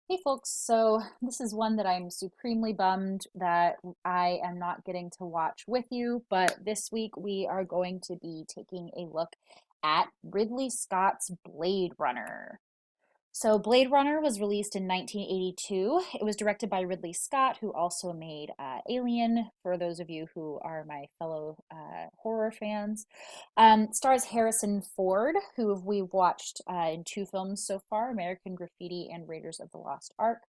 Hey folks, so this is one that I'm supremely bummed that I am not getting to watch with you, but this week we are going to be taking a look at Ridley Scott's Blade Runner. So, Blade Runner was released in 1982. It was directed by Ridley Scott, who also made Alien, for those of you who are my fellow horror fans. Stars Harrison Ford, who we've watched in two films so far, American Graffiti and Raiders of the Lost Ark.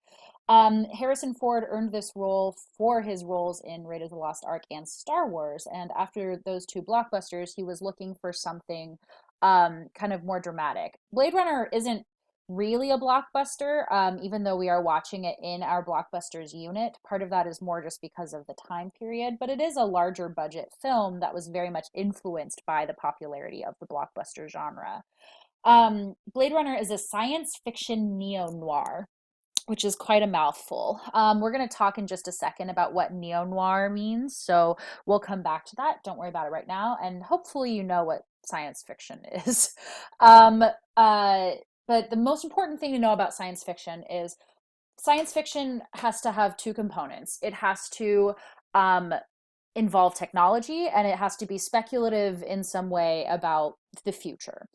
Harrison Ford earned this role for his roles in Raiders of the Lost Ark and Star Wars. And after those two blockbusters, he was looking for something kind of more dramatic. Blade Runner isn't really a blockbuster, even though we are watching it in our blockbusters unit. Part of that is more just because of the time period, but it is a larger budget film that was very much influenced by the popularity of the blockbuster genre. Blade Runner is a science fiction neo noir, which is quite a mouthful. We're going to talk in just a second about what neo noir means, so we'll come back to that. Don't worry about it right now, and hopefully, you know what science fiction is. Um, uh, but the most important thing to know about science fiction is science fiction has to have two components. It has to um, involve technology, and it has to be speculative in some way about the future,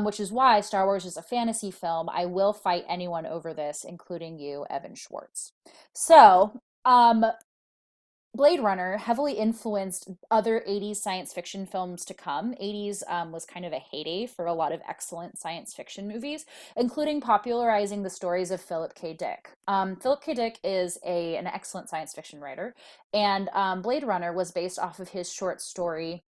which is why Star Wars is a fantasy film. I will fight anyone over this, including you, Evan Schwartz. So, Blade Runner heavily influenced other 80s science fiction films to come. 80s was kind of a heyday for a lot of excellent science fiction movies, including popularizing the stories of Philip K. Dick. Philip K. Dick is an excellent science fiction writer, and Blade Runner was based off of his short story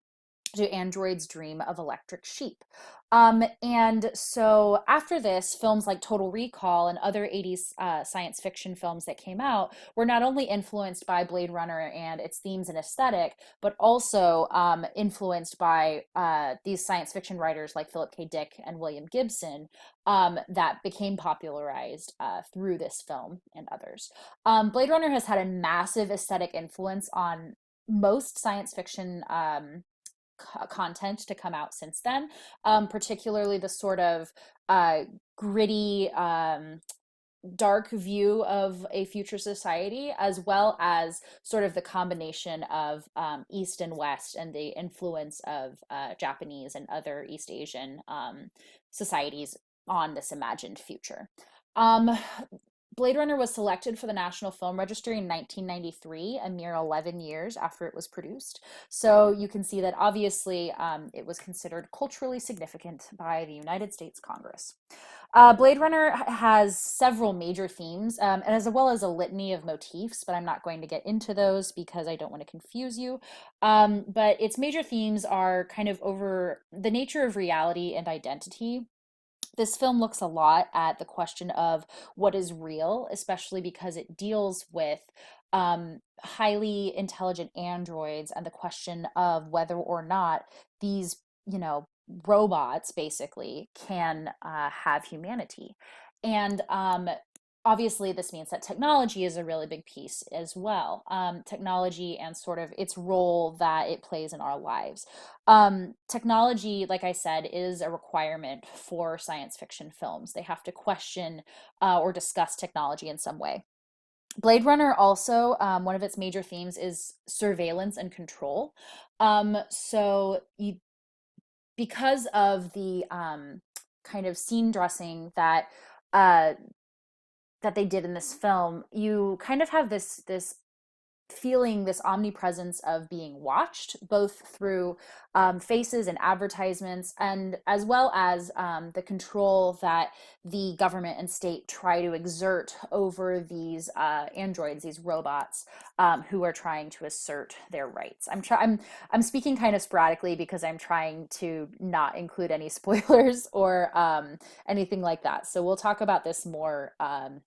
to Android's Dream of Electric Sheep. And so after this, films like Total Recall and other 80s science fiction films that came out were not only influenced by Blade Runner and its themes and aesthetic, but also influenced by these science fiction writers like Philip K. Dick and William Gibson that became popularized through this film and others. Blade Runner has had a massive aesthetic influence on most science fiction content to come out since then, particularly the sort of uh, gritty, dark view of a future society, as well as sort of the combination of East and West and the influence of Japanese and other East Asian societies on this imagined future. Um, Blade Runner was selected for the National Film Registry in 1993, a mere 11 years after it was produced. So you can see that obviously it was considered culturally significant by the United States Congress. Blade Runner has several major themes, and as well as a litany of motifs, but I'm not going to get into those because I don't want to confuse you. But its major themes are kind of over the nature of reality and identity. This film looks a lot at the question of what is real, especially because it deals with highly intelligent androids and the question of whether or not these, robots basically can have humanity. And obviously, this means that technology is a really big piece as well. Technology and sort of its role that it plays in our lives. Technology, like I said, is a requirement for science fiction films. They have to question or discuss technology in some way. Blade Runner also, one of its major themes is surveillance and control. So you, because of the kind of scene dressing uh, that they did in this film, you kind of have this feeling, this omnipresence of being watched, both through faces and advertisements, and as well as the control that the government and state try to exert over these androids, these robots, who are trying to assert their rights. I'm speaking kind of sporadically because I'm trying to not include any spoilers or anything like that. So we'll talk about this more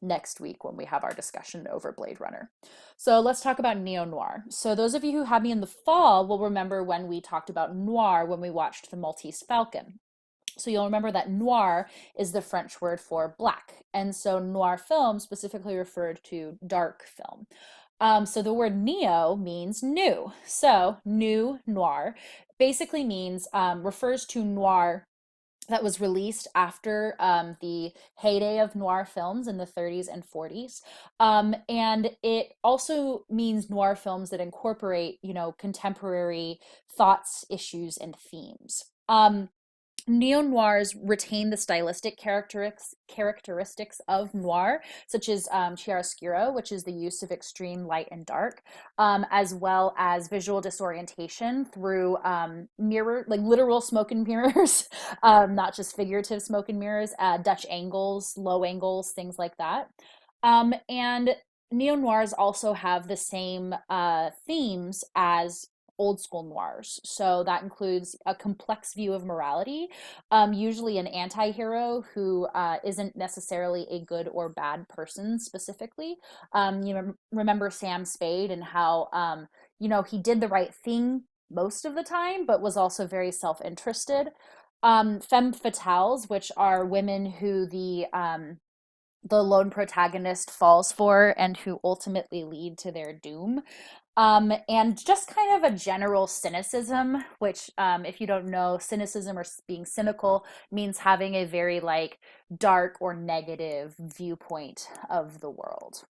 next week when we have our discussion over Blade Runner. So let's talk about neo noir. So those of you who had me in the fall will remember when we talked about noir when we watched The Maltese Falcon. So you'll remember that noir is the French word for black. And so noir film specifically referred to dark film. So the word neo means new. So new noir basically means refers to noir that was released after the heyday of noir films in the 30s and 40s. And it also means noir films that incorporate, contemporary thoughts, issues, and themes. Neo-noirs retain the stylistic characteristics of noir, such as chiaroscuro, which is the use of extreme light and dark, as well as visual disorientation through mirror, like literal smoke and mirrors, not just figurative smoke and mirrors, Dutch angles, low angles, things like that. And neo-noirs also have the same themes as old school noirs. So that includes a complex view of morality, usually an anti-hero who isn't necessarily a good or bad person specifically. Remember Sam Spade and how, he did the right thing most of the time, but was also very self-interested. Femme fatales, which are women who the lone protagonist falls for and who ultimately lead to their doom. And just kind of a general cynicism, which, if you don't know, cynicism or being cynical means having a very like dark or negative viewpoint of the world.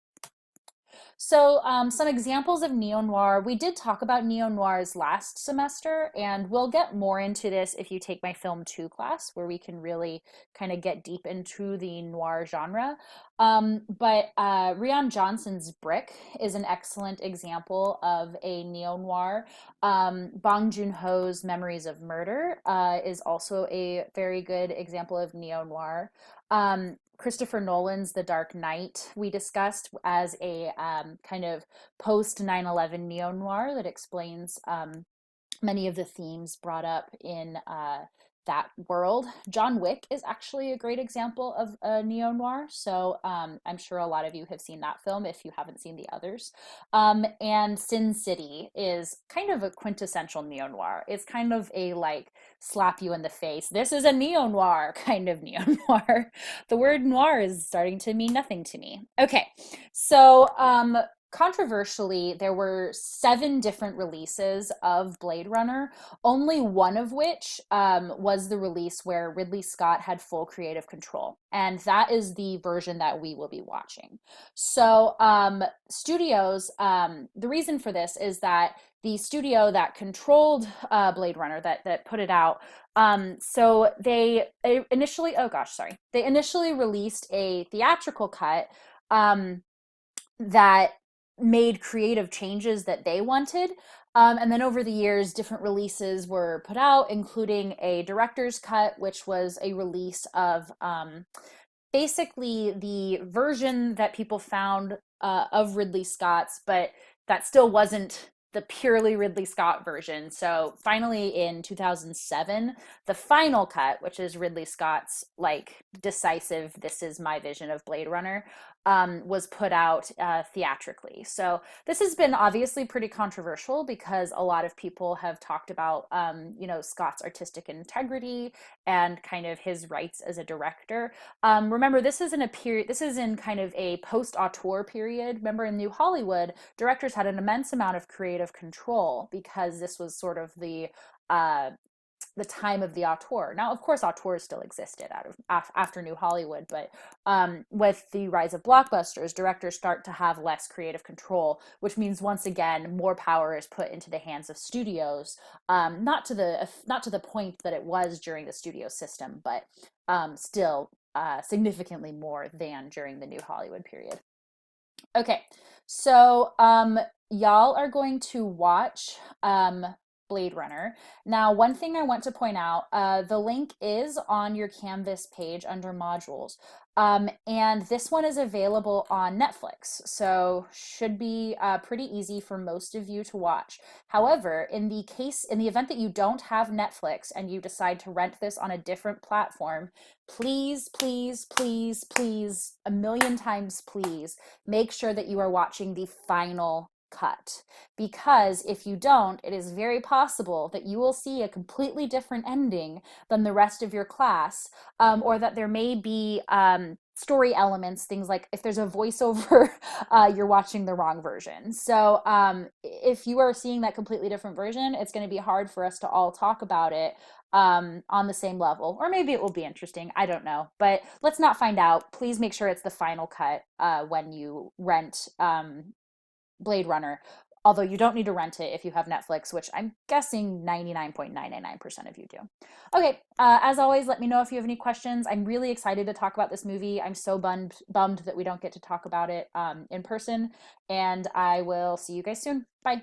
So, some examples of neo-noir. We did talk about neo-noirs last semester, and we'll get more into this if you take my Film 2 class, where we can really kind of get deep into the noir genre. But Rian Johnson's Brick is an excellent example of a neo-noir. Bong Joon-ho's Memories of Murder is also a very good example of neo-noir. Christopher Nolan's The Dark Knight, we discussed as a kind of post 9/11 neo noir that explains many of the themes brought up in that world. John Wick is actually a great example of a neo noir. So I'm sure a lot of you have seen that film if you haven't seen the others. And Sin City is kind of a quintessential neo noir. It's kind of a like slap you in the face. This is a neo noir kind of neo noir. The word noir is starting to mean nothing to me. Okay, so controversially, there were 7 different releases of Blade Runner, only one of which was the release where Ridley Scott had full creative control. And that is the version that we will be watching. So, studios, the reason for this is that the studio that controlled Blade Runner, that put it out, so they initially, oh gosh, sorry, they initially released a theatrical cut that made creative changes that they wanted. And then over the years, different releases were put out, including a director's cut, which was a release of basically the version that people found of Ridley Scott's, but that still wasn't the purely Ridley Scott version. So finally in 2007, the final cut, which is Ridley Scott's like decisive, this is my vision of Blade Runner, was put out theatrically. So this has been obviously pretty controversial because a lot of people have talked about, Scott's artistic integrity and kind of his rights as a director. Remember, this is in a period, this is in kind of a post-auteur period. Remember, in New Hollywood, directors had an immense amount of creative control because this was sort of uh, the time of the auteur. Now, of course, auteurs still existed after New Hollywood, but with the rise of blockbusters, directors start to have less creative control, which means once again more power is put into the hands of studios. Not to the point that it was during the studio system, but still significantly more than during the New Hollywood period. Okay, so y'all are going to watch Blade Runner. Now, one thing I want to point out, the link is on your Canvas page under modules. And this one is available on Netflix, so should be pretty easy for most of you to watch. However, in the event that you don't have Netflix and you decide to rent this on a different platform, please, please, please, please, a million times please, make sure that you are watching the final cut, because if you don't, it is very possible that you will see a completely different ending than the rest of your class, or that there may be story elements, things like if there's a voiceover, you're watching the wrong version. So if you are seeing that completely different version, it's going to be hard for us to all talk about it on the same level. Or maybe it will be interesting. I don't know. But let's not find out. Please make sure it's the final cut when you rent Blade Runner. Although you don't need to rent it if you have Netflix, which I'm guessing 99.999% of you do. Okay, as always, let me know if you have any questions. I'm really excited to talk about this movie. I'm so bummed that we don't get to talk about it in person, and I will see you guys soon. Bye.